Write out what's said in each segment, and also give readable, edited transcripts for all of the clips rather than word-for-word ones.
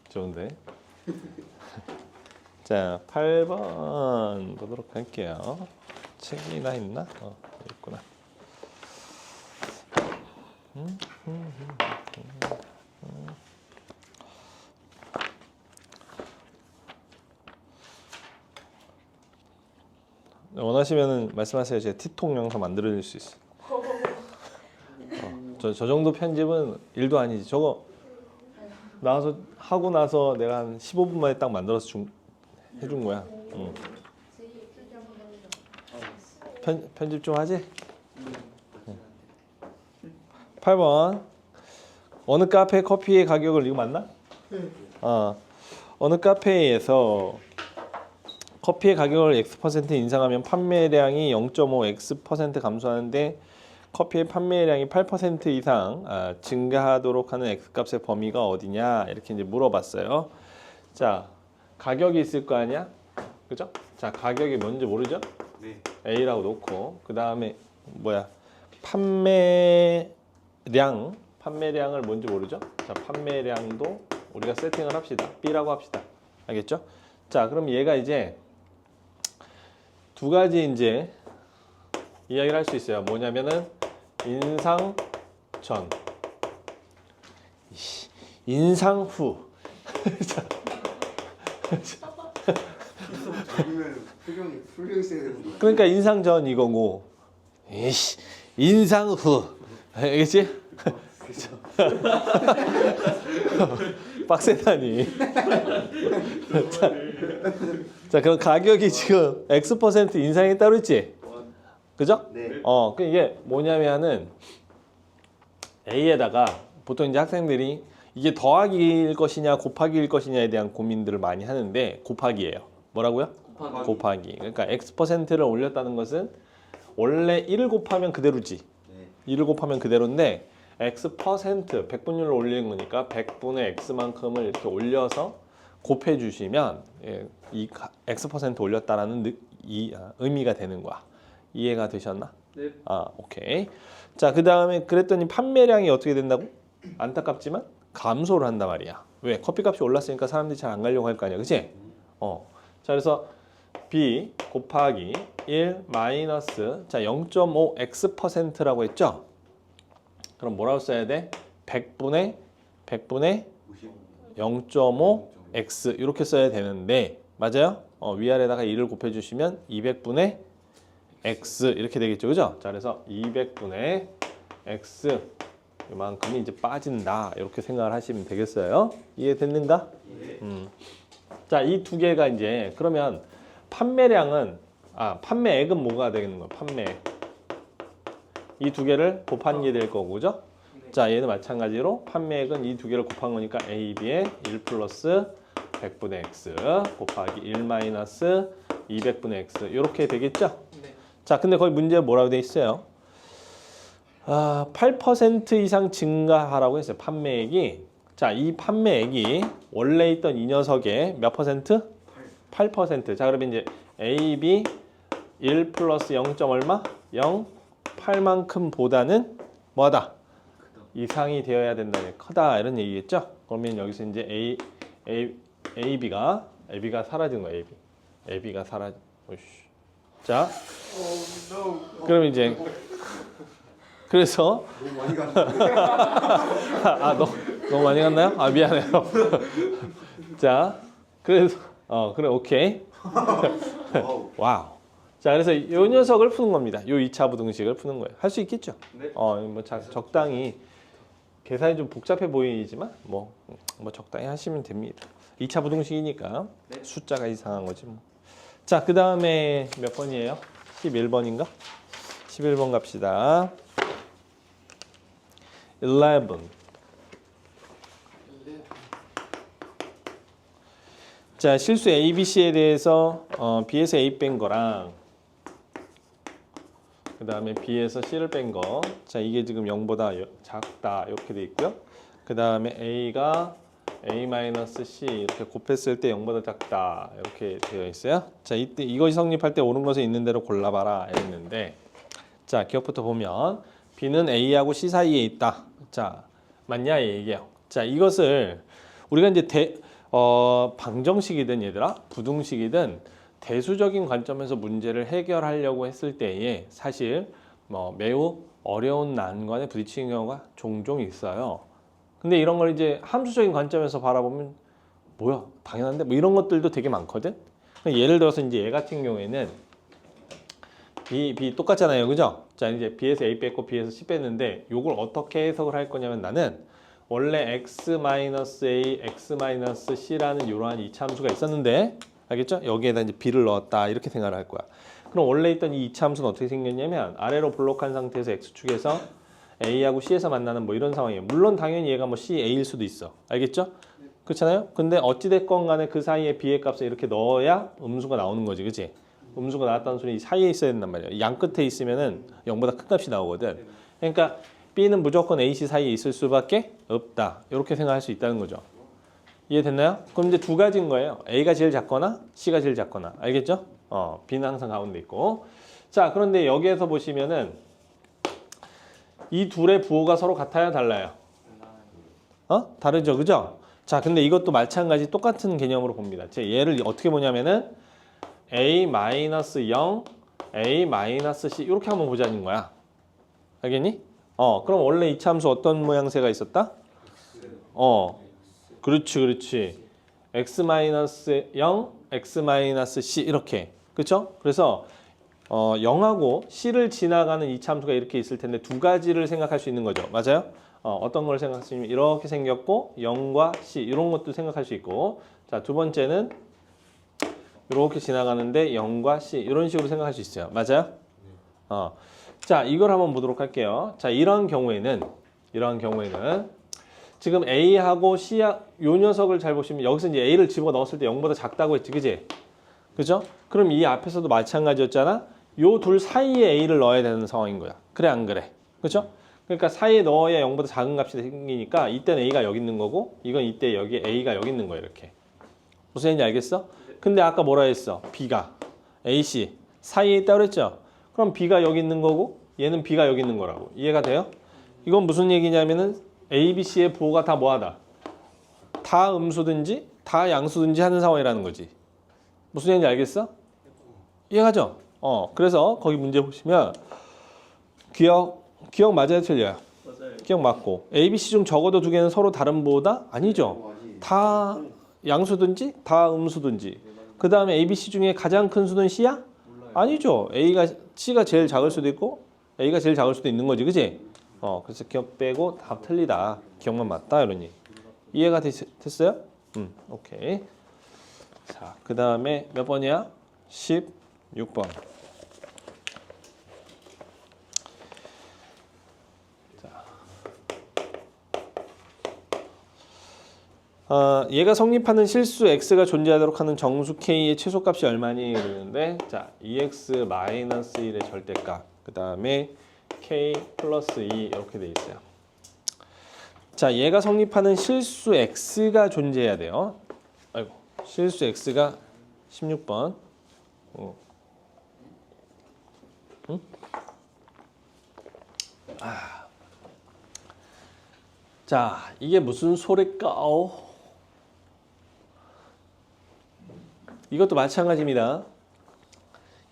좋은데. 자, 8번 보도록 할게요. 책이나 있나? 있구나. 원하시면은 말씀하세요. 제가 티톡 영상 만들어 드릴 수 있어요. 저 정도 편집은 일도 아니지. 저거 나와서 하고 나서 내가 한 15분 만에 딱 만들어서 해준 거야. 편집 좀 하지? 8번. 어느 카페 커피의 가격을, 이거 맞나? 어느 카페에서 커피의 가격을 X% 인상하면 판매량이 0.5X% 감소하는데 커피의 판매량이 8% 이상 증가하도록 하는 X값의 범위가 어디냐, 이렇게 이제 물어봤어요. 자, 가격이 있을 거 아니야? 그죠? 자, 가격이 뭔지 모르죠? 네. A라고 놓고 그 다음에 뭐야? 판매량을 뭔지 모르죠? 자, 판매량도 우리가 세팅을 합시다. B라고 합시다. 알겠죠? 자, 그럼 얘가 이제 두 가지 이제 이야기를 할 수 있어요. 뭐냐면은 인상 전, 인상 후. 저기면 표정이 있어야 되는 거야. 그러니까 인상 전 이거고, 인상 후. 알겠지? 빡세다니. 자, 그럼 가격이 지금 X% 인상이 따로 있지? 그죠? 네. 그 이게 뭐냐면은 A에다가 보통 이제 학생들이 이게 더하기일 것이냐 곱하기일 것이냐에 대한 고민들을 많이 하는데 곱하기예요. 뭐라고요? 곱하기. 그러니까 X%를 올렸다는 것은 원래 1을 곱하면 그대로지. 네. 1을 곱하면 그대로인데 X%, 100분율을 올리는 거니까 100분의 X만큼을 이렇게 올려서 곱해 주시면 이 X% 올렸다라는 의미가 되는 거야. 이해가 되셨나? 네. 오케이. 자, 그 다음에 그랬더니 판매량이 어떻게 된다고? 안타깝지만 감소를 한단 말이야. 왜? 커피값이 올랐으니까 사람들이 잘 안 가려고 할 거 아니야. 그치? 자, 그래서 B 곱하기 1 마이너스, 자, 0.5X%라고 했죠? 그럼 뭐라고 써야 돼? 100분의 0.5X 이렇게 써야 되는데, 맞아요? 위아래다가 2를 곱해주시면 200분의 X 이렇게 되겠죠, 그죠? 자, 그래서 200분의 X 이만큼이 이제 빠진다, 이렇게 생각을 하시면 되겠어요. 이해됐는가? 네. 자, 이 두 개가 이제 그러면 판매량은 판매액은 뭐가 되겠는 거야? 판매액. 이 두 개를 곱한 게 될 거고, 그죠? 네. 자, 얘는 마찬가지로 판매액은 이 두 개를 곱한 거니까 A, B에 1 플러스 100분의 X 곱하기 1 마이너스 200분의 X 이렇게 되겠죠? 네. 자, 근데 거기 문제에 뭐라고 돼 있어요? 8% 이상 증가하라고 했어요. 판매액이. 자, 이 판매액이 원래 있던 이 녀석의 몇 퍼센트? 8%. 자, 그러면 이제 A, B 1 플러스 0. 얼마? 0, 8만큼 보다는 뭐하다? 이상이 되어야 된다는, 크다, 이런 얘기겠죠? 그러면 여기서 이제 AB가 사라진 거예요. AB가 사라진. 자, 그럼 이제 그래서 너무 많이 갔는데. 너무 많이 갔나요? 미안해요. 자, 그래서 그래, 오케이. 와우. 자, 그래서 이 녀석을 푸는 겁니다. 요 2차 부등식을 푸는 거예요. 할 수 있겠죠? 네. 적당히 계산이 좀 복잡해 보이지만 뭐 적당히 하시면 됩니다. 2차 부등식이니까 네. 숫자가 이상한 거지 뭐. 자, 그 다음에 몇 번이에요? 11번인가? 11번 갑시다. 11. 자, 실수 A, B, C에 대해서 B에서 A 뺀 거랑 그 다음에 B에서 C를 뺀 거. 자, 이게 지금 0보다 작다 이렇게 돼 있고요. 그 다음에 A가 A-C 이렇게 곱했을 때 0보다 작다 이렇게 되어 있어요. 자, 이때 이것이 성립할 때 옳은 것에 있는 대로 골라봐라 이랬는데, 자, 기억부터 보면 B는 A하고 C 사이에 있다. 자, 맞냐 이 얘기예요. 자, 이것을 우리가 이제 방정식이든 얘들아, 부등식이든 대수적인 관점에서 문제를 해결하려고 했을 때에 사실 매우 어려운 난관에 부딪히는 경우가 종종 있어요. 근데 이런 걸 이제 함수적인 관점에서 바라보면 뭐야 당연한데 뭐 이런 것들도 되게 많거든. 예를 들어서 이제 얘 같은 경우에는 B 똑같잖아요, 그죠? 자, 이제 B에서 A 뺐고 B에서 C 뺐는데 이걸 어떻게 해석을 할 거냐면 나는 원래 x-a, x-c라는 이러한 이차함수가 있었는데 알겠죠? 여기에다 이제 B를 넣었다 이렇게 생각을 할 거야. 그럼 원래 있던 이 이차함수는 어떻게 생겼냐면 아래로 블록한 상태에서 x축에서 A하고 C에서 만나는 뭐 이런 상황이에요. 물론 당연히 얘가 뭐 C, A일 수도 있어. 알겠죠? 그렇잖아요? 근데 어찌됐건 간에 그 사이에 B의 값을 이렇게 넣어야 음수가 나오는 거지, 그치? 음수가 나왔다는 소리 사이에 있어야 된단 말이야. 양 끝에 있으면은 0보다 큰 값이 나오거든. 그러니까 B는 무조건 A, C 사이에 있을 수밖에 없다. 이렇게 생각할 수 있다는 거죠. 이해됐나요? 그럼 이제 두 가지인 거예요. A가 제일 작거나 C가 제일 작거나. 알겠죠? B는 항상 가운데 있고. 자, 그런데 여기에서 보시면은 이 둘의 부호가 서로 같아요, 달라요? 다르죠, 그죠? 자, 근데 이것도 마찬가지 똑같은 개념으로 봅니다. 제 얘를 어떻게 보냐면은 A-0, A-C 이렇게 한번 보자는 거야. 알겠니? 그럼 원래 이차함수 어떤 모양새가 있었다? 그렇지. X-0, X-C 이렇게. 그렇죠? 그래서 0하고 C를 지나가는 이차함수가 이렇게 있을 텐데 두 가지를 생각할 수 있는 거죠. 맞아요? 어떤 걸 생각할 수 있냐면 이렇게 생겼고 0과 C 이런 것도 생각할 수 있고 자, 두 번째는 이렇게 지나가는데 0과 C 이런 식으로 생각할 수 있어요. 맞아요? 자, 이걸 한번 보도록 할게요. 자, 이런 경우에는 지금 A하고 C 요 녀석을 잘 보시면 여기서 이제 A를 집어넣었을 때 0보다 작다고 했지, 그지? 그죠? 그럼 이 앞에서도 마찬가지였잖아. 요 둘 사이에 A를 넣어야 되는 상황인 거야. 그래 안 그래? 그죠? 그러니까 사이에 넣어야 0보다 작은 값이 생기니까 이때는 A가 여기 있는 거고 이건 이때 여기 A가 여기 있는 거야, 이렇게. 무슨 얘기인지 알겠어? 근데 아까 뭐라 했어? B가 AC 사이에 있다고 그랬죠? 그럼 B가 여기 있는 거고 얘는 B가 여기 있는 거라고. 이해가 돼요? 이건 무슨 얘기냐면은 A, B, C의 부호가 다 뭐하다? 다 음수든지 다 양수든지 하는 상황이라는 거지. 무슨 얘기인지 알겠어? 이해가죠? 그래서 거기 문제 보시면 기억 맞아요, 틀려요? 맞아요. 기억 맞고 A, B, C 중 적어도 두 개는 서로 다른 부호다? 아니죠. 다 양수든지 다 음수든지. 그 다음에 A, B, C 중에 가장 큰 수는 C야? 아니죠. C가 제일 작을 수도 있고 A가 제일 작을 수도 있는 거지, 그치? 그래서 기억 빼고 답 틀리다. 기억만 맞다 이러니. 이해가 됐어요? 오케이. 자, 그 다음에 몇 번이야? 16번. 얘가 성립하는 실수 x가 존재하도록 하는 정수 k의 최소값이 얼마니? 그러는데 자, 2x-1의 절대값 그 다음에 k 플러스 2 이렇게 돼 있어요. 자, 얘가 성립하는 실수 x가 존재해야 돼요. 아이고, 실수 x가 16번. 응? 자, 이게 무슨 소리까? 이것도 마찬가지입니다.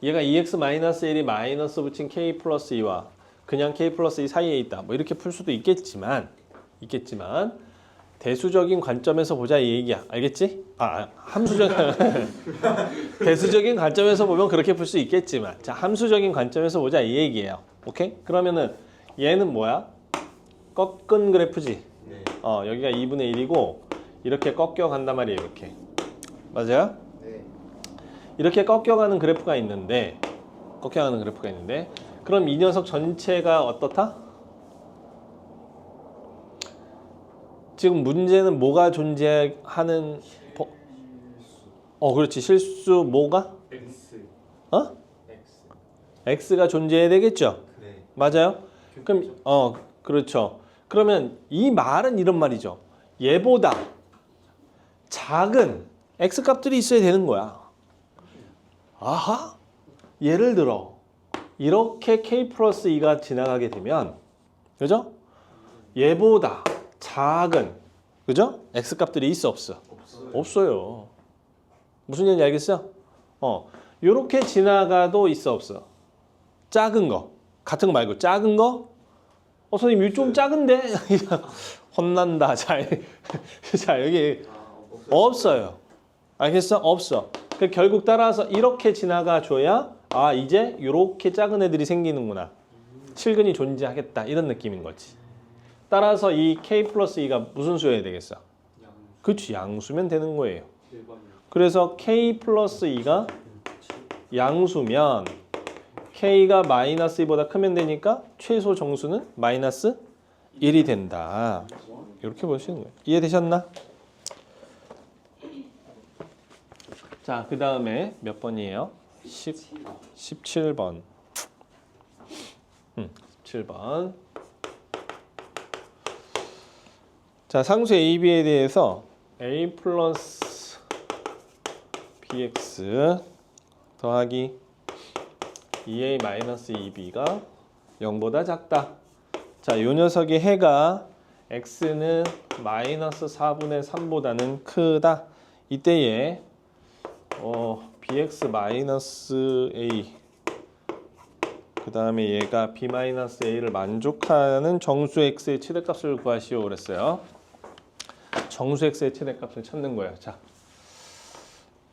얘가 2x-1이 마이너스 붙인 k 플러스 2와 그냥 k 플러스 2 사이에 있다. 뭐 이렇게 풀 수도 있겠지만 대수적인 관점에서 보자 이 얘기야. 알겠지? 대수적인 관점에서 보면 그렇게 풀 수 있겠지만 자, 함수적인 관점에서 보자 이 얘기예요. 오케이? 그러면은 얘는 뭐야? 꺾은 그래프지. 여기가 2분의 1이고 이렇게 꺾여 간단 말이에요. 이렇게. 맞아요? 네. 이렇게 꺾여가는 그래프가 있는데 그럼 이 녀석 전체가 어떻다? 지금 문제는 뭐가 존재하는 그렇지. 실수 뭐가? X. X. X가 존재해야 되겠죠? 네. 맞아요? 그럼 그렇죠. 그러면 이 말은 이런 말이죠. 얘보다 작은 X 값들이 있어야 되는 거야. 아하? 예를 들어 이렇게 K 플러스 2가 지나가게 되면 그죠? 얘보다 작은, 그죠? x값들이 있어 없어? 없어요. 무슨 얘기인지 알겠어? 요렇게 지나가도 있어 없어? 작은 거, 같은 거 말고 작은 거? 선생님 이거 좀 작은데? 혼난다. 자, 여기 없어요. 알겠어? 없어. 결국 따라서 이렇게 지나가 줘야 이제 이렇게 작은 애들이 생기는구나. 실근이 존재하겠다. 이런 느낌인 거지. 따라서 이 k 플러스 2가 무슨 수여야 되겠어? 그치, 양수면 되는 거예요. 그래서 k 플러스 2가 양수면 k가 마이너스 2보다 크면 되니까 최소 정수는 마이너스 1이 된다. 이렇게 보시는 거예요. 이해되셨나? 자, 그 다음에 몇 번이에요? 17번. 17번. 자, 상수 AB에 대해서 A 플러스 BX 더하기 2A 마이너스 2B가 0보다 작다. 자, 요 녀석의 해가 X는 마이너스 4분의 3보다는 크다. 이때에 BX 마이너스 A 그 다음에 얘가 B 마이너스 A를 만족하는 정수 X의 최대값을 구하시오 그랬어요. 정수 X의 최대값을 찾는 거예요. 자,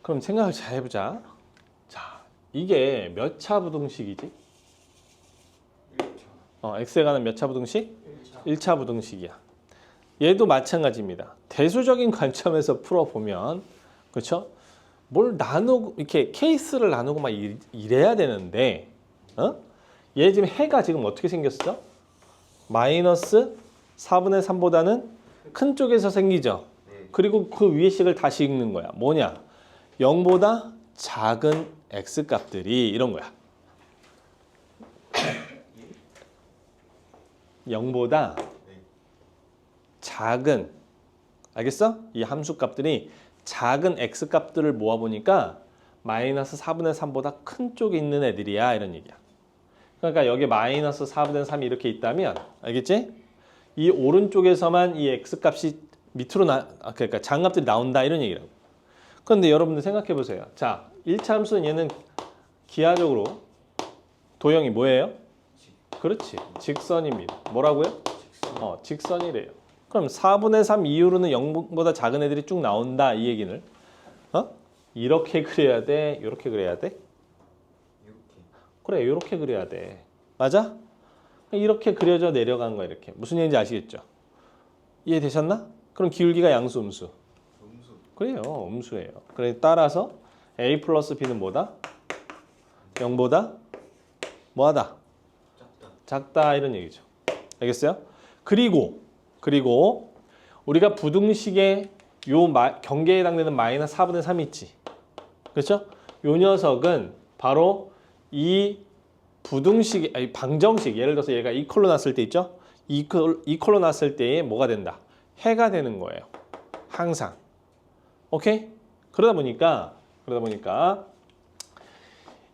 그럼 생각을 잘 해보자. 자, 이게 몇 차 부등식이지? X에 관한 몇 차 부등식? 1차 부등식이야. 얘도 마찬가지입니다. 대수적인 관점에서 풀어보면, 그렇죠? 뭘 나누고 이렇게 케이스를 나누고 막 이래야 되는데, 얘 지금 해가 지금 어떻게 생겼어? 마이너스 4분의 3보다는 큰 쪽에서 생기죠. 그리고 그 위의 식을 다시 읽는 거야. 뭐냐? 0보다 작은 x 값들이 이런 거야. 0보다 작은, 알겠어? 이 함수 값들이 작은 x 값들을 모아보니까 마이너스 4분의 3보다 큰 쪽에 있는 애들이야, 이런 얘기야. 그러니까 여기 마이너스 4분의 3이 이렇게 있다면, 알겠지? 이 오른쪽에서만 이 x 값이 밑으로 그러니까 작은 값들이 나온다, 이런 얘기라고. 그런데 여러분들 생각해 보세요. 자, 1차 함수는 얘는 기하적으로 도형이 뭐예요? 그렇지, 직선입니다. 뭐라고요? 직선이래요. 그럼 4분의 3 이후로는 0보다 작은 애들이 쭉 나온다, 이 얘기는. 이렇게 그려야 돼? 이렇게 그려야 돼? 그래, 이렇게 그려야 돼. 맞아? 이렇게 그려져 내려간 거야, 이렇게. 무슨 얘기인지 아시겠죠? 이해되셨나? 그럼 기울기가 양수, 음수? 그래요, 음수예요. 그래, 따라서 A 플러스 B는 뭐다? 0보다 뭐하다? 작다, 이런 얘기죠. 알겠어요? 그리고 우리가 부등식의 요 경계에 해당되는 마이너스 4분의 3이 있지. 그렇죠? 요 녀석은 바로 이 부등식, 아니 방정식, 예를 들어서 얘가 이퀄로 났을 때 있죠? 이퀄로 났을 때에 뭐가 된다? 해가 되는 거예요. 항상. 오케이? 그러다 보니까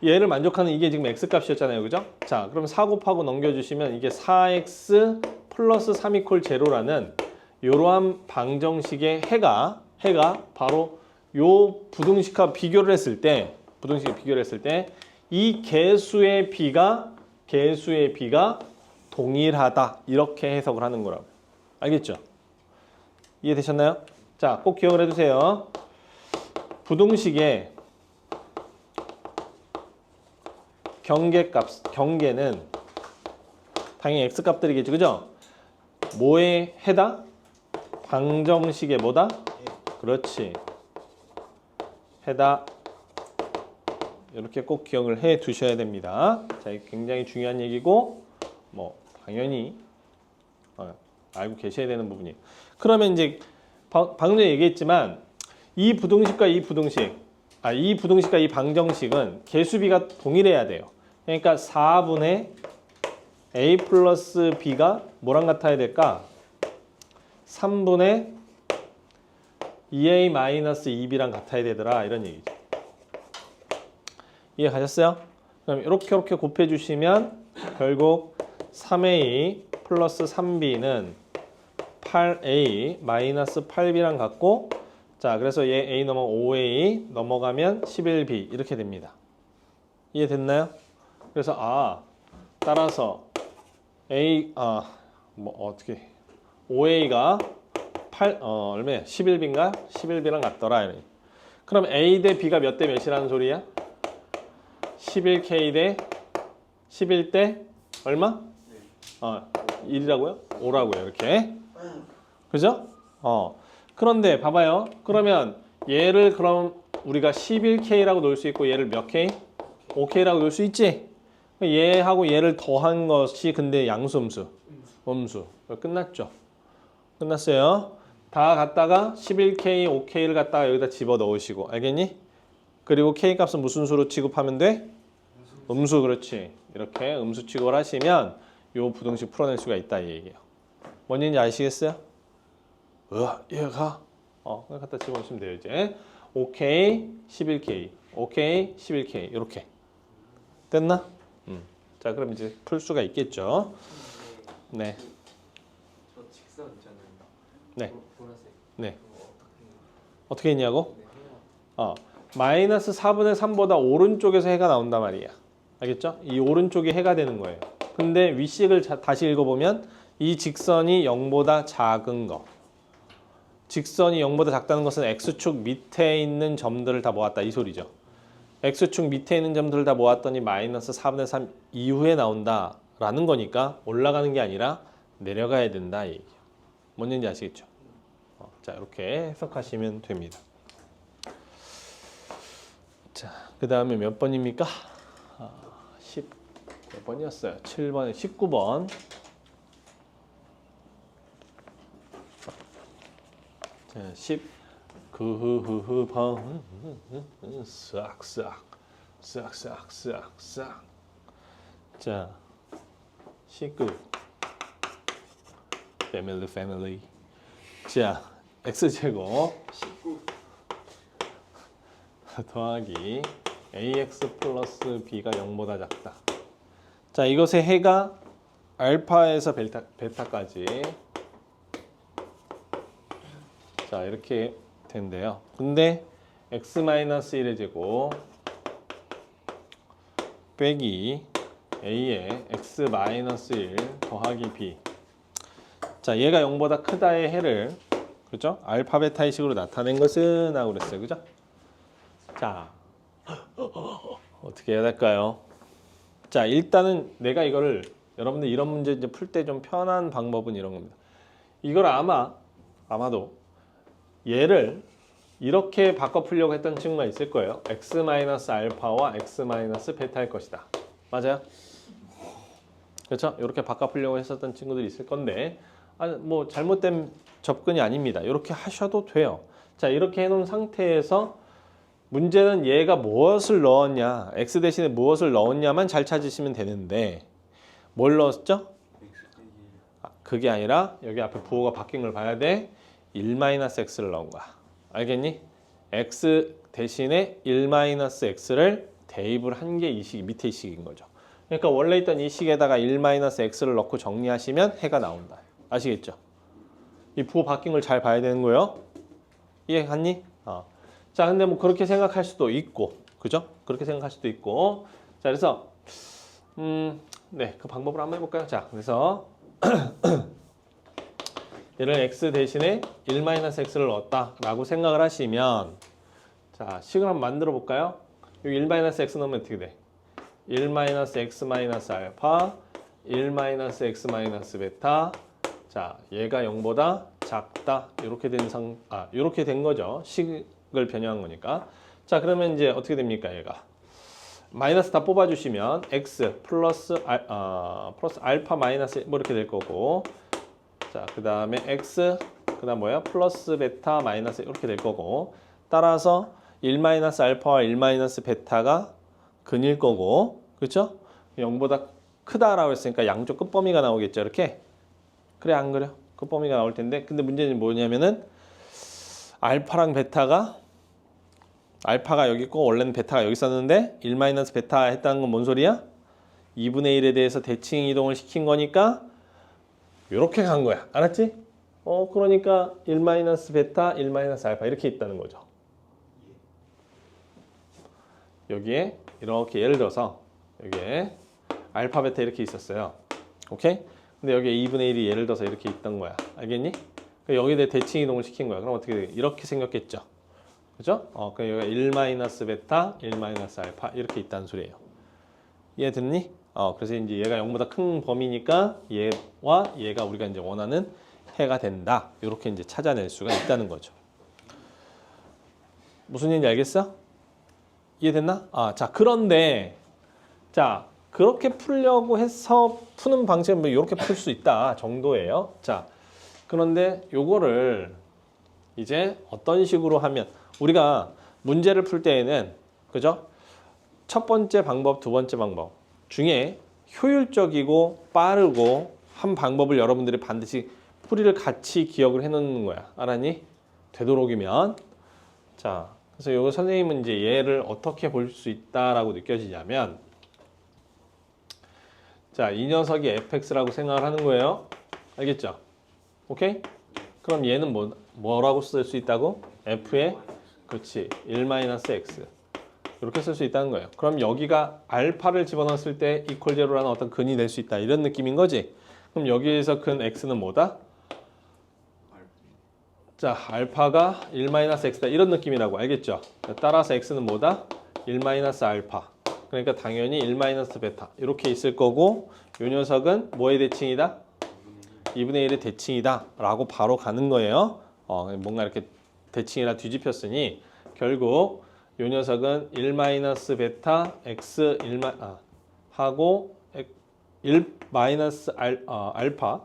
얘를 만족하는 이게 지금 x 값이었잖아요. 그죠? 자, 그럼 4 곱하고 넘겨주시면 이게 4x 플러스 3 이퀄 제로라는 이러한 방정식의 해가 바로 요 부등식과 비교를 했을 때 이 개수의 b가 동일하다, 이렇게 해석을 하는 거라고. 알겠죠? 이해되셨나요? 자, 꼭 기억을 해두세요. 부등식의 경계는 당연히 x값들이겠죠. 그죠? 뭐에 해다? 방정식의 뭐다? 그렇지. 해다. 이렇게 꼭 기억을 해 두셔야 됩니다. 자, 이게 굉장히 중요한 얘기고, 뭐 당연히 알고 계셔야 되는 부분이에요. 그러면 이제 방금 전에 얘기했지만 이 부등식과 이 방정식은 개수비가 동일해야 돼요. 그러니까 4분의 A 플러스 B가 뭐랑 같아야 될까? 3분의 2A 마이너스 2B랑 같아야 되더라, 이런 얘기죠. 이해 가셨어요? 그럼 이렇게 곱해주시면 결국 3a 플러스 3b는 8a 마이너스 8b랑 같고 자 그래서 얘 a 넘어 5a 넘어가면 11b 이렇게 됩니다. 이해됐나요? 그래서 따라서 a 뭐 어떻게 5a가 얼마야? 11b인가? 11b랑 같더라. 그럼 a 대 b가 몇 대 몇이라는 소리야? 11k 대 11 대 얼마? 1이라고요? 5라고요. 이렇게. 그죠? 그런데 봐봐요. 그러면 얘를 그럼 우리가 11k라고 놓을 수 있고 얘를 몇 k? 5k라고 놓을 수 있지? 얘하고 얘를 더한 것이 근데 양수 음수? 음수. 끝났죠? 끝났어요. 다 갖다가 11k, 5k를 갖다가 여기다 집어 넣으시고 알겠니? 그리고 k 값은 무슨 수로 취급하면 돼? 음수. 그렇지. 이렇게 음수 취급을 하시면 요 부등식 풀어낼 수가 있다 이 얘기예요. 뭔 얘기인지 아시겠어요? 얘가 그냥 갖다 집어넣으시면 돼요 이제. 5k, 11k, 5k, 11k 이렇게 됐나? 자 그럼 이제 풀 수가 있겠죠. 네. 저 직선 있잖아요. 네. 보라색. 네. 그거 어떻게 했냐고? 네, 해요. 마이너스 4분의 3보다 오른쪽에서 해가 나온단 말이야. 알겠죠? 이 오른쪽이 해가 되는 거예요. 근데 윗식을 다시 읽어보면 이 직선이 0보다 작은 거. 직선이 0보다 작다는 것은 x축 밑에 있는 점들을 다 모았다 이 소리죠. x축 밑에 있는 점들을 다 모았더니 마이너스 4분의 3 이후에 나온다 라는 거니까 올라가는 게 아니라 내려가야 된다 이 얘기예요. 뭔 얘기인지 아시겠죠? 자 이렇게 해석하시면 됩니다. 자, 그 다음에 몇 번입니까? 10 몇 번이었어요? 7번에 19번. 자, 19번. 싹. 자, 19. 패밀리. 자, x제곱 19. 더하기 ax 플러스 b가 0보다 작다. 자, 이것의 해가 알파에서 베타까지 자 이렇게 된대요. 근데 x-1의 제곱 빼기 a의 x-1 더하기 b. 자, 얘가 0보다 크다의 해를 그죠? 알파 베타의 식으로 나타낸 것은 하고 그랬어요. 그죠? 자, 어떻게 해야 될까요? 자, 일단은 내가 이거를 여러분들 이런 문제 이제 풀 때 좀 편한 방법은 이런 겁니다. 이걸 아마도 얘를 이렇게 바꿔 풀려고 했던 친구가 있을 거예요. x-알파와 x-베타일 것이다. 맞아요? 그렇죠? 이렇게 바꿔 풀려고 했었던 친구들이 있을 건데 뭐 잘못된 접근이 아닙니다. 이렇게 하셔도 돼요. 자, 이렇게 해놓은 상태에서 문제는 얘가 무엇을 넣었냐, x 대신에 무엇을 넣었냐만 잘 찾으시면 되는데 뭘 넣었죠? 그게 아니라 여기 앞에 부호가 바뀐 걸 봐야 돼. 1-x를 넣은 거야. 알겠니? x 대신에 1-x를 대입을 한 게 이 식이 밑에 이 식인 거죠. 그러니까 원래 있던 이 식에다가 1-x를 넣고 정리하시면 해가 나온다. 아시겠죠? 이 부호 바뀐 걸 잘 봐야 되는 거예요. 이해갔니? 자, 근데 뭐 그렇게 생각할 수도 있고, 그죠? 그렇게 생각할 수도 있고. 자, 그래서 네, 그 방법으로 한번 해볼까요? 자, 그래서 얘를 x 대신에 1-x를 넣었다라고 생각을 하시면, 자, 식을 한번 만들어 볼까요? 여기 1-x 넣으면 어떻게 돼? 1-x-알파, 1-x-베타. 자, 얘가 0보다 작다. 이렇게 된 거죠. 식을 변형한 거니까. 자, 그러면 이제 어떻게 됩니까? 얘가 마이너스 다 뽑아주시면 x 플러스 알파 마이너스 뭐 이렇게 될 거고, 자, 그 다음에 x 그 다음 뭐야? 플러스 베타 마이너스 이렇게 될 거고, 따라서 1-알파와 1-베타가 근일 거고, 그렇죠? 0보다 크다라고 했으니까 양쪽 끝범위가 나오겠죠. 이렇게. 그래, 안 그래요? 끝범위가 나올 텐데, 근데 문제는 뭐냐면은 알파가 여기 있고 원래는 베타가 여기 있었는데 1-베타 했다는 건 뭔 소리야? 2분의 1에 대해서 대칭 이동을 시킨 거니까 이렇게 간 거야. 알았지? 그러니까 1-베타, 1-알파 이렇게 있다는 거죠. 여기에 이렇게 예를 들어서 여기에 알파, 베타 이렇게 있었어요. 오케이? 근데 여기에 2분의 1이 예를 들어서 이렇게 있던 거야. 알겠니? 여기에 대해 대칭 이동을 시킨 거야. 그럼 어떻게 돼? 이렇게 생겼겠죠. 그죠? 그럼 여기가 1-베타, 1-알파 이렇게 있다는 소리예요. 이해됐니? 그래서 이제 얘가 0보다 큰 범위니까 얘와 얘가 우리가 이제 원하는 해가 된다. 이렇게 이제 찾아낼 수가 있다는 거죠. 무슨 얘기인지 알겠어? 이해됐나? 자, 그런데 자, 그렇게 풀려고 해서 푸는 방식은 뭐 이렇게 풀 수 있다 정도예요. 자, 그런데 요거를 이제 어떤 식으로 하면 우리가 문제를 풀 때에는 그죠? 첫 번째 방법, 두 번째 방법 중에 효율적이고 빠르고 한 방법을 여러분들이 반드시 풀이를 같이 기억을 해 놓는 거야. 알았니? 되도록이면. 자, 그래서 요거 선생님은 이제 얘를 어떻게 볼 수 있다라고 느껴지냐면 자, 이 녀석이 fx라고 생각을 하는 거예요. 알겠죠? 오케이? 그럼 얘는 뭐라고 쓸 수 있다고? f의 그렇지 1-x 이렇게 쓸 수 있다는 거예요. 그럼 여기가 알파를 집어넣었을 때 이퀄 제로라는 어떤 근이 될 수 있다 이런 느낌인 거지. 그럼 여기에서 근 x는 뭐다? 자, 알파가 1-x다 이런 느낌이라고 알겠죠? 따라서 x는 뭐다? 1-알파. 그러니까 당연히 1-베타 이렇게 있을 거고 이 녀석은 뭐의 대칭이다? 2분의 1의 대칭이다 라고 바로 가는 거예요. 뭔가 이렇게 대칭이라 뒤집혔으니 결국 이 녀석은 1-베타 x 하고 1-알파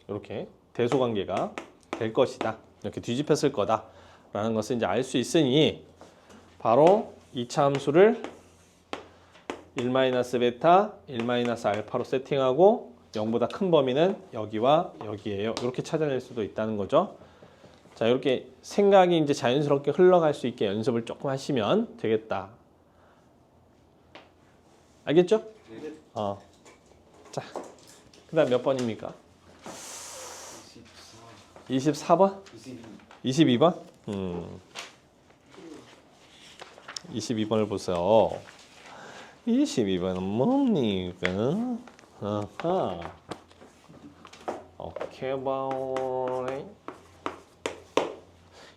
이렇게 대소관계가 될 것이다. 이렇게 뒤집혔을 거다라는 것을 이제 알 수 있으니 바로 2차 함수를 1-베타, 1-알파로 세팅하고 0보다 큰 범위는 여기와 여기예요. 이렇게 찾아낼 수도 있다는 거죠. 자, 이렇게 생각이 이제 자연스럽게 흘러갈 수 있게 연습을 조금 하시면 되겠다. 알겠죠? 네. 자, 그다음 몇 번입니까? 24번? 22번? 22번을 보세요. 22번은 뭡니까? 아하. 오케이, 바이.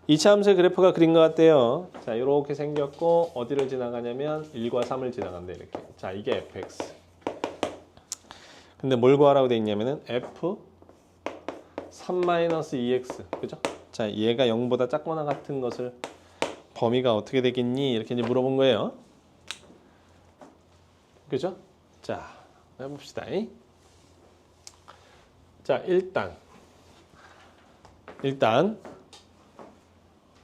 2차 함수의 그래프가 그린 것 같대요. 자, 이렇게 생겼고 어디를 지나가냐면 1과 3을 지나간다 이렇게. 자, 이게 fx. 근데 뭘 구하라고 돼 있냐면은 f 3-2x. 그죠? 자, 얘가 0보다 작거나 같은 것을 범위가 어떻게 되겠니? 이렇게 이제 물어본 거예요. 그죠? 자, 해봅시다. 자, 일단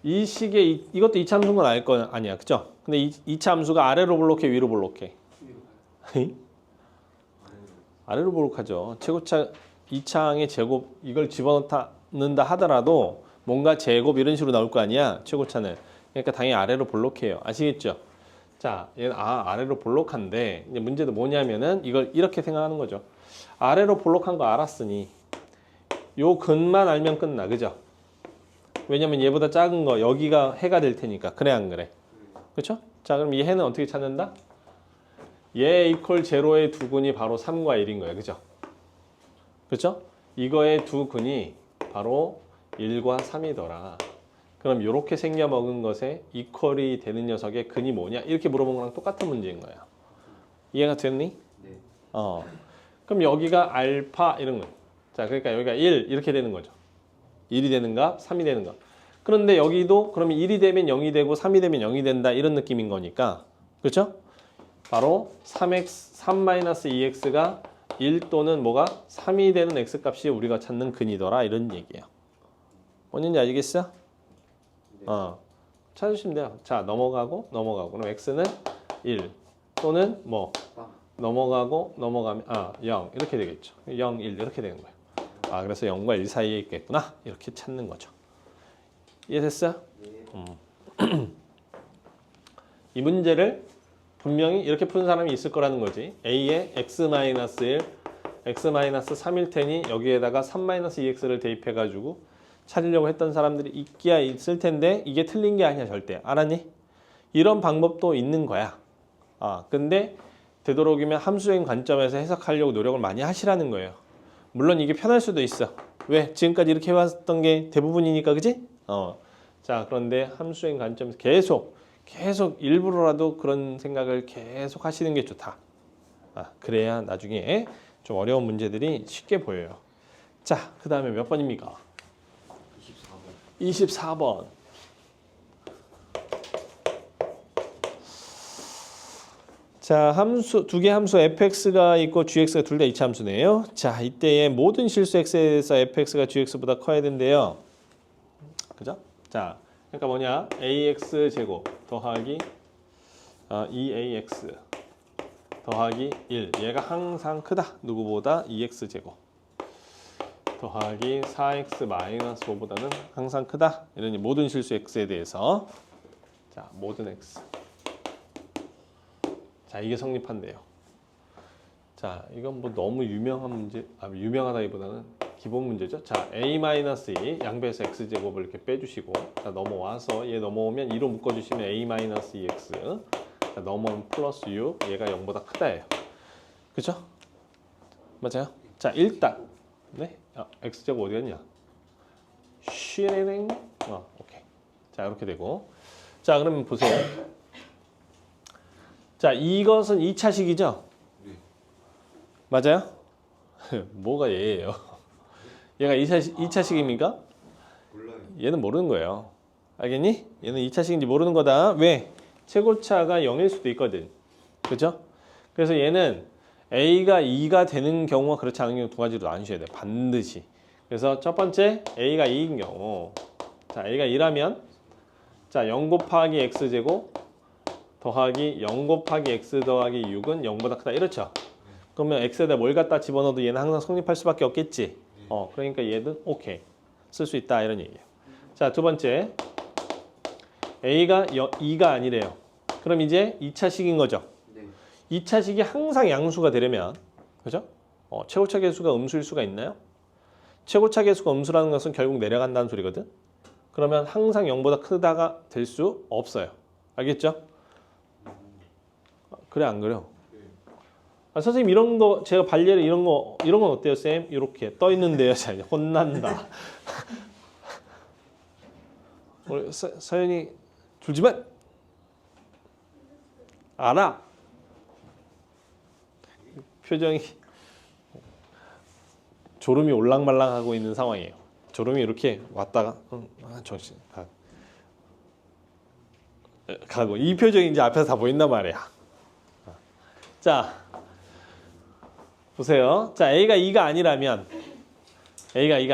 이 식의 이것도 2차 함수인 건 알 거 아니야. 그죠? 근데 2차 함수가 아래로 볼록해, 위로 볼록해? 아래로 볼록하죠. 최고차 2차항의 제곱 이걸 집어넣는다 하더라도 뭔가 제곱 이런 식으로 나올 거 아니야. 최고차는. 그러니까 당연히 아래로 볼록해요. 아시겠죠? 자, 얘는 아래로 볼록한데 이제 문제도 뭐냐면은 이걸 이렇게 생각하는 거죠. 아래로 볼록한 거 알았으니 요 근만 알면 끝나. 그죠? 왜냐면 얘보다 작은 거 여기가 해가 될 테니까. 그래 안 그래? 그렇죠? 자, 그럼 이 해는 어떻게 찾는다? 얘 이퀄 제로의 두 근이 바로 3과 1인 거예요. 그죠? 그렇죠? 이거의 두 근이 바로 1과 3이더라. 그럼 이렇게 생겨먹은 것에 이퀄이 되는 녀석의 근이 뭐냐? 이렇게 물어본 거랑 똑같은 문제인 거야. 이해가 됐니? 네. 그럼 여기가 알파 이런 거. 자, 그러니까 여기가 1 이렇게 되는 거죠. 1이 되는가? 3이 되는가? 그런데 여기도 그러면 1이 되면 0이 되고 3이 되면 0이 된다 이런 느낌인 거니까. 그렇죠? 바로 3-2x가 1 또는 뭐가 3이 되는 x 값이 우리가 찾는 근이더라 이런 얘기예요. 뭔지 알겠어? 찾으시면 돼요. 자, 넘어가고 그럼 x는 1 또는 뭐 넘어가면 0 이렇게 되겠죠. 0, 1 이렇게 되는 거예요. 그래서 0과 1 사이에 있겠구나 이렇게 찾는 거죠. 이해됐어요? 네. 이 문제를 분명히 이렇게 푸는 사람이 있을 거라는 거지. a에 x-1, x-3일 테니 여기에다가 3-2x를 대입해가지고 찾으려고 했던 사람들이 있기야 있을 텐데 이게 틀린 게 아니야 절대. 알았니? 이런 방법도 있는 거야. 근데 되도록이면 함수적인 관점에서 해석하려고 노력을 많이 하시라는 거예요. 물론 이게 편할 수도 있어. 왜? 지금까지 이렇게 해왔던 게 대부분이니까, 그지? 자, 그런데 함수적인 관점에서 계속 일부러라도 그런 생각을 계속 하시는 게 좋다. 그래야 나중에 좀 어려운 문제들이 쉽게 보여요. 자, 그 다음에 몇 번입니까? 24번. 자, 함수 두 개 함수 fx가 있고 gx가 둘 다 이차 함수네요. 자, 이때의 모든 실수 x에서 fx가 gx보다 커야 된대요. 그죠? 자, 그러니까 뭐냐? ax 제곱 더하기 2ax 더하기 1. 얘가 항상 크다. 누구보다 2x 제곱 더하기 4x 마이너스 5보다는 항상 크다. 이런 모든 실수 x에 대해서 자, 모든 x. 자, 이게 성립한대요. 자, 이건 뭐 너무 유명한 문제, 유명하다기보다는 기본 문제죠. 자, a-2 양배에서 x제곱을 이렇게 빼주시고, 자, 넘어와서 얘 넘어오면 2로 묶어주시면 a-2x. 자, 넘어오면 플러스 u, 얘가 0보다 크다예요. 그죠? 맞아요? 자, 일단, 네? x제곱 어디 갔냐? 쉬레랭. 오케이. 자, 이렇게 되고. 자, 그러면 보세요. 자, 이것은 2차식이죠? 네. 맞아요? 뭐가 얘예요? 얘가 2차식입니까? 몰라요. 얘는 모르는 거예요. 알겠니? 얘는 2차식인지 모르는 거다. 왜? 최고차가 0일 수도 있거든. 그죠? 그래서 얘는 A가 2가 되는 경우와 그렇지 않은 경우 두 가지로 나누셔야 돼요. 반드시. 그래서 첫 번째 A가 2인 경우. 자, A가 2라면 자, 0 곱하기 X제곱 더하기 0 곱하기 X 더하기 6은 0보다 크다. 이렇죠? 그러면 X에다 뭘 갖다 집어넣어도 얘는 항상 성립할 수밖에 없겠지? 그러니까 얘도 오케이. 쓸 수 있다. 이런 얘기예요. 자, 두 번째. A가 2가 아니래요. 그럼 이제 2차식인 거죠? 네. 2차식이 항상 양수가 되려면, 그죠? 최고차 계수가 음수일 수가 있나요? 최고차 계수가 음수라는 것은 결국 내려간다는 소리거든? 그러면 항상 0보다 크다가 될 수 없어요. 알겠죠? 그래, 안 그래요? 선생님 이런 거 제가 발예를 이런 건 어때요, 쌤? 이렇게 떠 있는데요. 자, 이제 혼난다. 우리 서연이 줄지만 알아. 표정이 졸음이 올랑말랑하고 있는 상황이에요. 졸음이 이렇게 왔다가 정신 가고 이 표정이 이제 앞에서 다 보인단 말이야. 자, 보세요. 자, A가 2가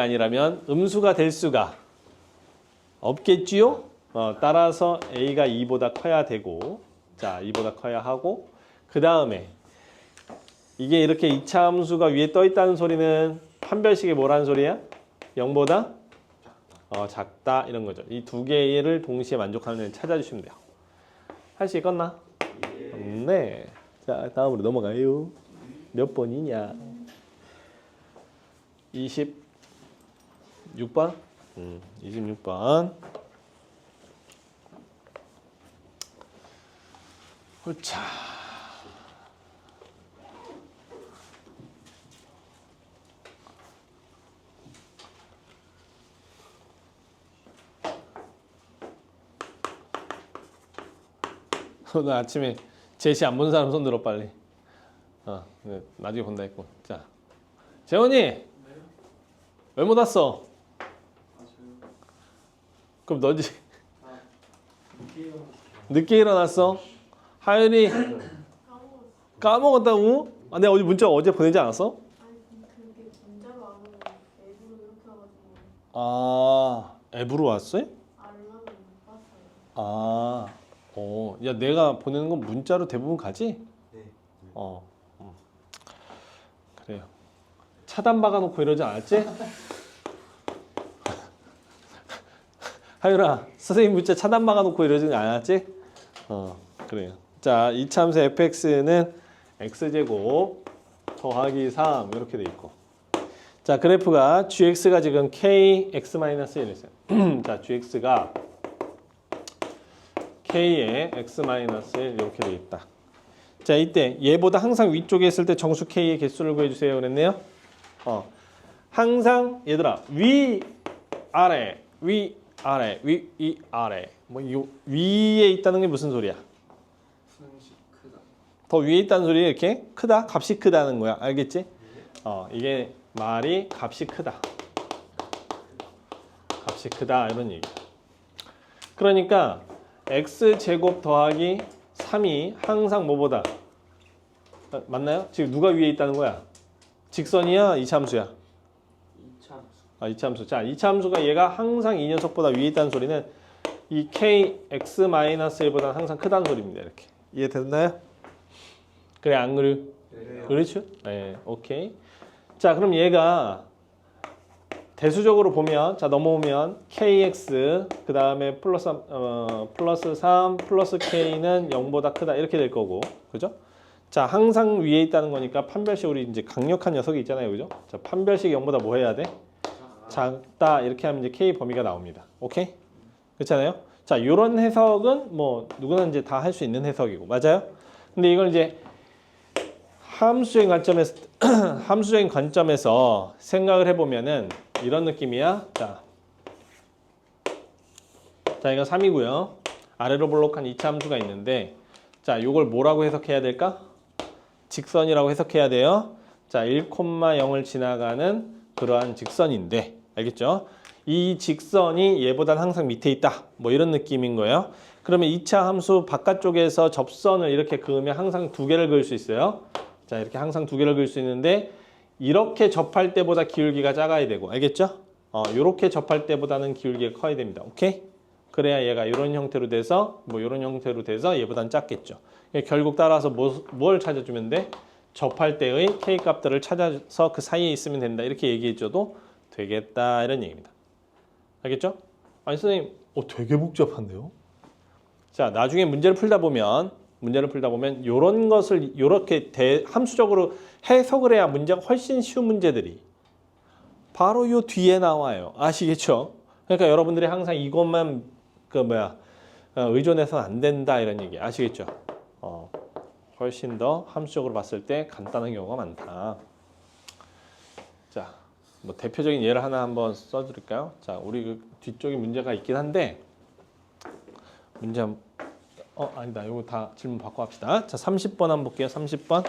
아니라면 음수가 될 수가 없겠지요? 따라서 A가 2보다 커야 되고, 자, 2보다 커야 하고, 그 다음에 이게 이렇게 2차 함수가 위에 떠 있다는 소리는 판별식이 뭐라는 소리야? 0보다 작다 이런 거죠. 이 두 개를 동시에 만족하는 애를 찾아주시면 돼요. 할 수 있겠나? 네. 자, 다음으로 넘어가요. 몇 번이냐? 26번? 26번. 자. 오늘 아침에 제시 안 본 사람 손 들어 빨리. 나중에 본다 했고. 자, 재원이 왜 못 왔어? 그럼 너지. 늦게 일어났어? 하연이 까먹었다고? 내가 어제 문자 보내지 않았어? 아니 그게 문자로 안 오고 앱으로 이렇게 와가지고 앱으로 왔어요? 알람을 못 봤어요. 야, 내가 보내는 건 문자로 대부분 가지? 네. 그래요. 차단 박아놓고 이러지 않았지? 하율아, 선생님 문자 차단 박아놓고 이러지 않았지? 그래요. 자, 이차함수 fx는 x제곱 더하기 3 이렇게 돼 있고. 자, 그래프가 gx가 지금 kx-1 있어요. 자, gx가 k의 x-1 이렇게 돼 있다. 자, 이때 얘보다 항상 위쪽에 있을 때 정수 k의 개수를 구해주세요 그랬네요. 항상 얘들아 위 아래 위 아래 위 아래 뭐 요 위에 있다는 게 무슨 소리야? 수능식 크다. 더 위에 있다는 소리 이렇게 크다 값이 크다는 거야. 알겠지? 이게 말이 값이 크다. 값이 크다 이런 얘기. 그러니까 x제곱 더하기 3이 항상 뭐보다 맞나요? 지금 누가 위에 있다는 거야? 직선이야? 이차함수야? 이차함수. 이차함수. 자, 이차함수가 얘가 항상 이 녀석보다 위에 있다는 소리는 이 kx-1보다 항상 크다는 소리입니다. 이렇게. 이해됐나요? 그래 안 그래? 네. 그렇죠? 네, 오케이. 자, 그럼 얘가 대수적으로 보면 자 넘어오면 kx 그 다음에 플러스 3 플러스 k는 0보다 크다 이렇게 될 거고, 그죠? 자, 항상 위에 있다는 거니까 판별식 우리 이제 강력한 녀석이 있잖아요, 그죠? 자, 판별식 0보다 뭐 해야 돼? 작다 이렇게 하면 이제 k 범위가 나옵니다. 오케이? 그렇잖아요? 자, 이런 해석은 뭐 누구나 이제 다 할 수 있는 해석이고, 맞아요? 근데 이걸 이제 함수적인 관점에서 생각을 해보면은 이런 느낌이야. 자, 이거 3이고요. 아래로 볼록한 이차 함수가 있는데, 자, 이걸 뭐라고 해석해야 될까? 직선이라고 해석해야 돼요. 자, 1,0을 지나가는 그러한 직선인데, 알겠죠? 이 직선이 얘보다는 항상 밑에 있다. 뭐 이런 느낌인 거예요. 그러면 2차 함수 바깥쪽에서 접선을 이렇게 그으면 항상 두 개를 그을 수 있어요. 자, 이렇게 항상 두 개를 그을 수 있는데 이렇게 접할 때보다 기울기가 작아야 되고, 알겠죠? 이렇게 접할 때보다는 기울기가 커야 됩니다. 오케이? 그래야 얘가 이런 형태로 돼서 뭐 이런 형태로 돼서 얘보다는 작겠죠. 결국 따라서 뭘 찾아주면 돼? 접할 때의 k 값들을 찾아서 그 사이에 있으면 된다. 이렇게 얘기해줘도 되겠다 이런 얘기입니다. 알겠죠? 아니 선생님, 되게 복잡한데요? 자, 나중에 문제를 풀다 보면 이런 것을 이렇게 함수적으로 해석을 해야 문제가 훨씬 쉬운 문제들이 바로 요 뒤에 나와요. 아시겠죠? 그러니까 여러분들이 항상 이것만 의존해서는 안 된다 이런 얘기 아시겠죠? 훨씬 더 함수적으로 봤을 때 간단한 경우가 많다. 자, 뭐 대표적인 예를 하나 한번 써드릴까요? 자, 우리 그 뒤쪽에 문제가 있긴 한데 문제 아니다. 이거 다 질문 바꿔 합시다. 자, 30번 한번 볼게요. 30번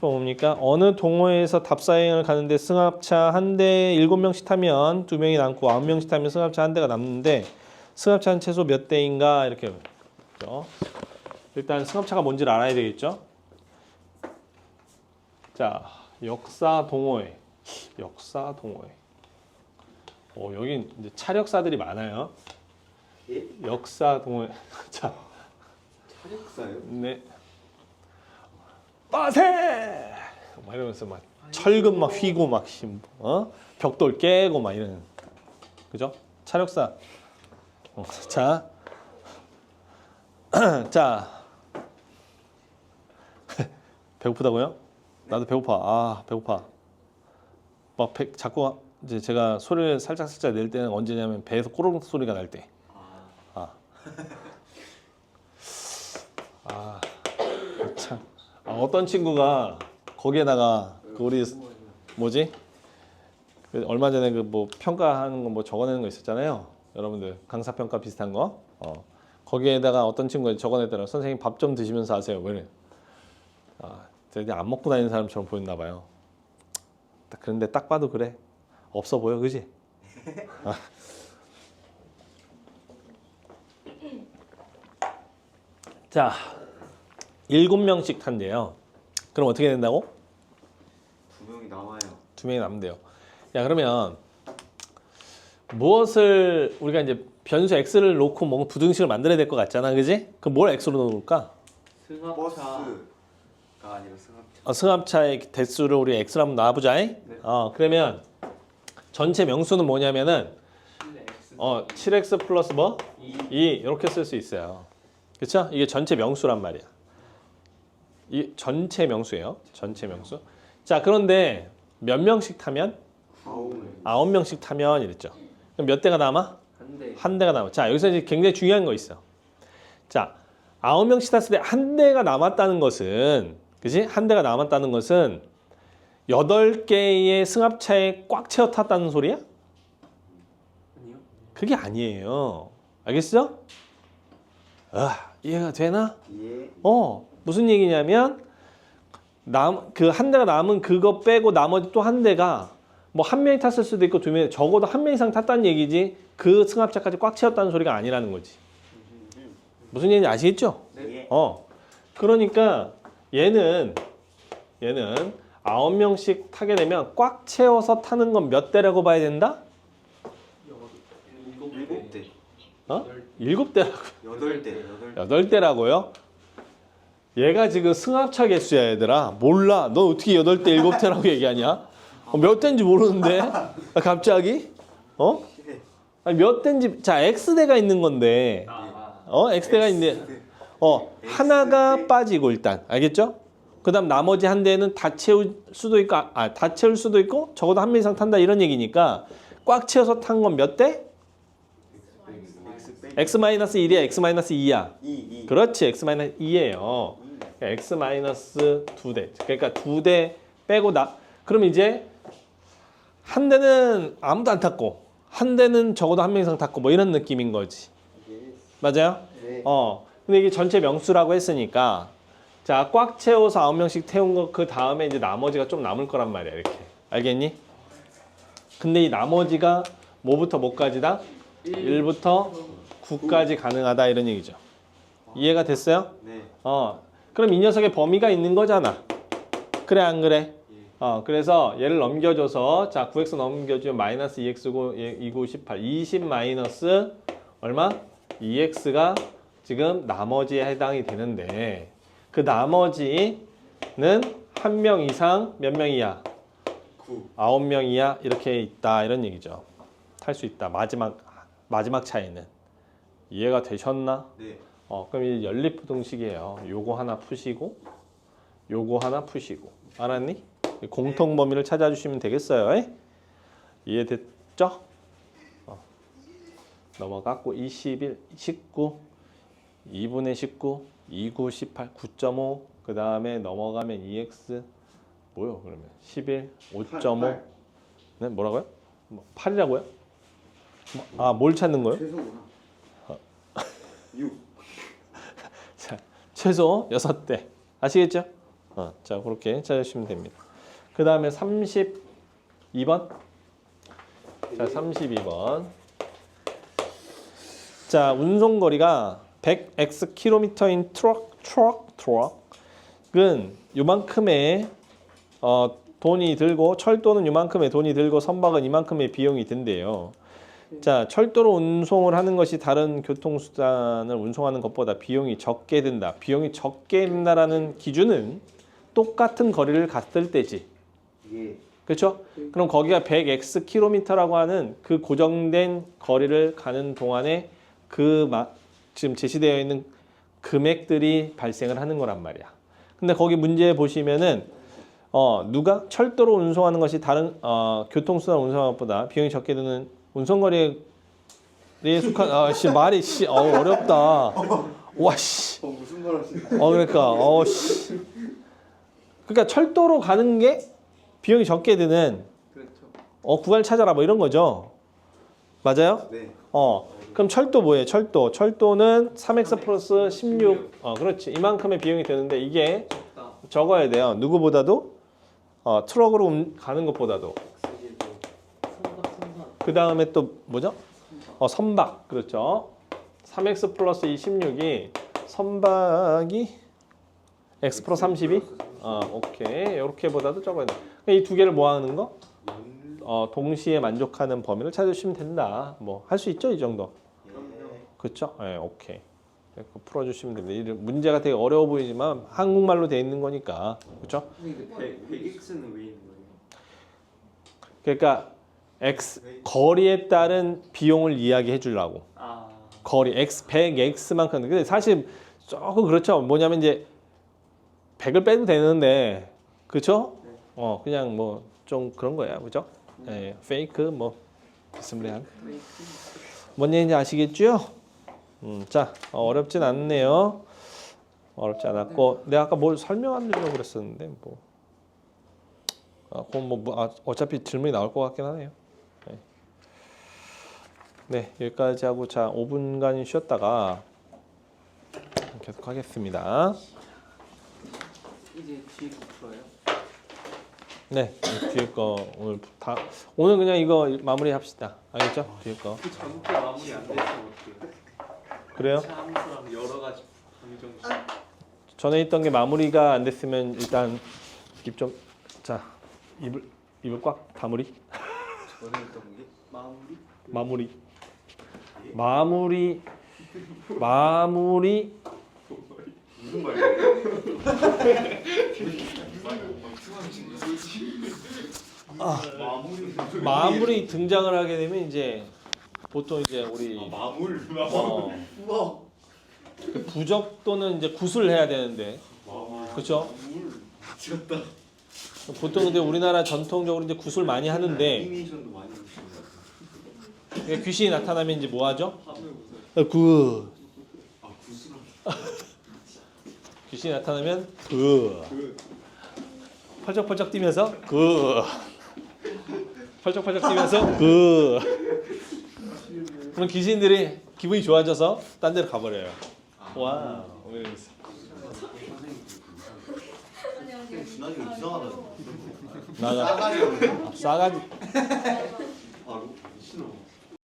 뭡니까? 어느 동호회에서 답사행을 가는데 승합차 한 대에 7명씩 타면 2명이 남고 9명씩 타면 승합차 한 대가 남는데 승합차는 최소 몇 대인가? 이렇게 그렇죠? 일단 승합차가 뭔지를 알아야 되겠죠? 자, 역사 동호회. 여긴 이제 차력사들이 많아요. 예? 역사 동호회. 자, 차력사요? 네. 빠세! 막 이러면서 막 철근 막 휘고 막 벽돌 깨고 막 이러는. 그죠? 차력사. 자. 자. 배고프다고요? 나도 배고파. 배고파. 막 자꾸 이제 제가 소리를 살짝 낼 때는 언제냐면 배에서 꼬르륵 소리가 날 때. 참. 어떤 친구가 거기에다가 그 우리 뭐지? 얼마 전에 그 뭐 평가하는 거 뭐 적어내는 거 있었잖아요. 여러분들 강사 평가 비슷한 거. 거기에다가 어떤 친구가 적어냈더라고요. 선생님 밥 좀 드시면서 하세요. 왜? 되게 안 먹고 다니는 사람처럼 보였나 봐요. 그런데 딱 봐도 그래. 없어 보여, 그지? 자, 7명씩 탄대요. 그럼 어떻게 된다고? 2명이 남아요. 2명이 남는데요. 야, 그러면 무엇을 우리가 이제 변수 x를 놓고 뭔가 부등식을 만들어야 될 것 같잖아, 그지? 그럼 뭘 x로 놓을까? 승합차가 아니라 승합차. 승합차의 대수를 우리 x로 한번 놔보자. 그러면 전체 명수는 뭐냐면은 7x 플러스 뭐? 2 이렇게 쓸 수 있어요. 그렇죠? 이게 전체 명수란 말이야. 이 전체 명수예요. 전체 명수. 자, 그런데 몇 명씩 타면? 9명씩 타면 이랬죠. 그럼 몇 대가 남아? 한 대. 한 대가 남아. 자, 여기서 이제 굉장히 중요한 거 있어. 자, 9명씩 탔을 때 한 대가 남았다는 것은, 그지? 한 대가 남았다는 것은 8개의 승합차에 꽉 채워 탔다는 소리야? 아니요. 그게 아니에요. 알겠어? 이해가 되나? 예. 무슨 얘기냐면 그 한 대가 남은 그거 빼고 나머지 또 한 대가 뭐 한 명이 탔을 수도 있고 두 명이 적어도 한 명 이상 탔다는 얘기지 그 승합차까지 꽉 채웠다는 소리가 아니라는 거지. 무슨 얘기인지 아시겠죠? 예. 그러니까 얘는 9명씩 타게 되면 꽉 채워서 타는 건 몇 대라고 봐야 된다? 일곱 대. 7대라고. 8대. 8대라고요? 얘가 지금 승합차 개수야 얘들아. 몰라. 너 어떻게 8대 7대라고 얘기하냐? 몇 대인지 모르는데? 갑자기? 아니, 몇 대인지. 자, X대가 있는 건데. X대가 있는데. 하나가 빠지고 일단. 알겠죠? 그 다음 나머지 한 대는 다 채울 수도 있고, 다 채울 수도 있고, 적어도 한 명 이상 탄다 이런 얘기니까 꽉 채워서 탄 건 몇 대? X-1이야, X-2야. 2. 그렇지, X-2예요. X-2대. 그러니까 2대 빼고 그럼 이제 한 대는 아무도 안 탔고, 한 대는 적어도 한 명 이상 탔고, 뭐 이런 느낌인 거지. 맞아요? 네. 근데 이게 전체 명수라고 했으니까, 자, 꽉 채워서 9명씩 태운 거 그 다음에 이제 나머지가 좀 남을 거란 말이야, 이렇게. 알겠니? 근데 이 나머지가 뭐부터 뭐까지다? 1부터 9까지 가능하다 이런 얘기죠. 이해가 됐어요? 네. 그럼 이 녀석의 범위가 있는 거잖아. 그래 안 그래? 그래서 얘를 넘겨줘서 자 9x 넘겨주면 마이너스 2x고 2고 18 20 마이너스 얼마? 2x가 지금 나머지에 해당이 되는데 그 나머지는 한 명 이상 몇 명이야? 9. 9명이야 이렇게 있다 이런 얘기죠. 탈 수 있다. 마지막 차이는. 이해가 되셨나? 네. 그럼 이제 연립부등식이에요. 요거 하나 푸시고 요거 하나 푸시고 알았니? 공통 범위를 찾아주시면 되겠어요. 에? 이해됐죠? 넘어갔고 21, 19, 2분의 19, 2구 18, 9.5 그 다음에 넘어가면 2x 뭐요 그러면 11, 5.5 네 뭐라고요? 8이라고요? 뭘 찾는 거예요? 최소구나. 6. 자, 최소 6대 아시겠죠? 자 그렇게 찾으시면 됩니다. 그 다음에 32번 자 32번 자 운송거리가 100x 킬로미터인 트럭은 요만큼의 돈이 들고 철도는 요만큼의 돈이 들고 선박은 이만큼의 비용이 든대요. 자, 철도로 운송을 하는 것이 다른 교통수단을 운송하는 것보다 비용이 적게 든다. 비용이 적게 든다라는 기준은 똑같은 거리를 갔을 때지. 예. 그렇죠? 그럼 거기가 100x 킬로미터라고 하는 그 고정된 거리를 가는 동안에 지금 제시되어 있는 금액들이 발생을 하는 거란 말이야. 근데 거기 문제 보시면은 누가 철도로 운송하는 것이 다른 교통수단 운송하는 것보다 비용이 적게 드는 운송거리에 속한 말이 어렵다. 와 씨. 무슨 말 하시는 그러니까 씨. 그러니까 철도로 가는 게 비용이 적게 드는 그렇죠. 구간을 찾아라 뭐 이런 거죠. 맞아요? 네. 그럼 철도 뭐예요? 철도는 3x 플러스 16. 그렇지. 이만큼의 비용이 드는데 이게 적어야 돼요. 누구보다도 트럭으로 가는 것보다도. 그 다음에 또 뭐죠? 선박. 그렇죠. 3x 플러스 이 16이 선박이 x 플러스 32? 오케이. 이렇게보다도 적어야 돼. 이 두 개를 모아하는 거? 동시에 만족하는 범위를 찾으시면 된다. 뭐 할 수 있죠, 이 정도. 그렇죠? 네, 오케이. 풀어주시면 됩니다. 이 문제가 되게 어려워 보이지만 한국말로 돼 있는 거니까, 그렇죠? 근데 100x는 왜 있는 거예요? 그러니까 거리에 따른 비용을 이야기해 주려고. 거리 100x만큼. 근데 사실 조금 그렇죠. 뭐냐면 이제 100을 빼도 되는데 그렇죠? 네. 그냥 뭐 좀 그런 거야, 그죠? 예, 페이크 뭐 비스무리한. 뭔 얘기인지 아시겠죠? 자, 어렵진 않네요. 어렵지 않았고, 내가 아까 뭘 설명 안 드리려고 그랬었는데 뭐, 그건 어차피 질문이 나올 것 같긴 하네요. 네. 네, 여기까지 하고 자 5분간 쉬었다가 계속 하겠습니다. 이제 뒤에 거 풀어요? 네, 뒤에 거 오늘 그냥 이거 마무리 합시다. 알겠죠? 뒤에 거. 그 전부 마무리 안 됐으면 어떡해요? 그래요? 참수랑 여러 가지 방정. 전에 있던 게 마무리가 안 됐으면 일단 입 좀 자 입을 꽉 다무리. 전에 했던 게 마무리 무슨 말이에요? 마무리 등장을 하게 되면 이제 보통 이제 우리 마물. 그 부적 또는 이제 굿을 해야 되는데 그렇죠? 미쳤다. 보통 근데 우리나라 전통적으로 이제 굿을 많이 하는데 애니메이션도 많이 보시는 것 같아요. 그러니까 귀신이 나타나면 이제 뭐 하죠? 하면 무슨 굿. 구슬. 귀신이 나타나면 굿. 펄쩍펄쩍 뛰면서 굿. 펄쩍펄쩍 뛰면서 굿. 그럼 귀신들이 기분이 좋아져서 딴 데로 가버려요. 와. 진환이가 이상하다. 나가 싸가지. 아, 미친놈.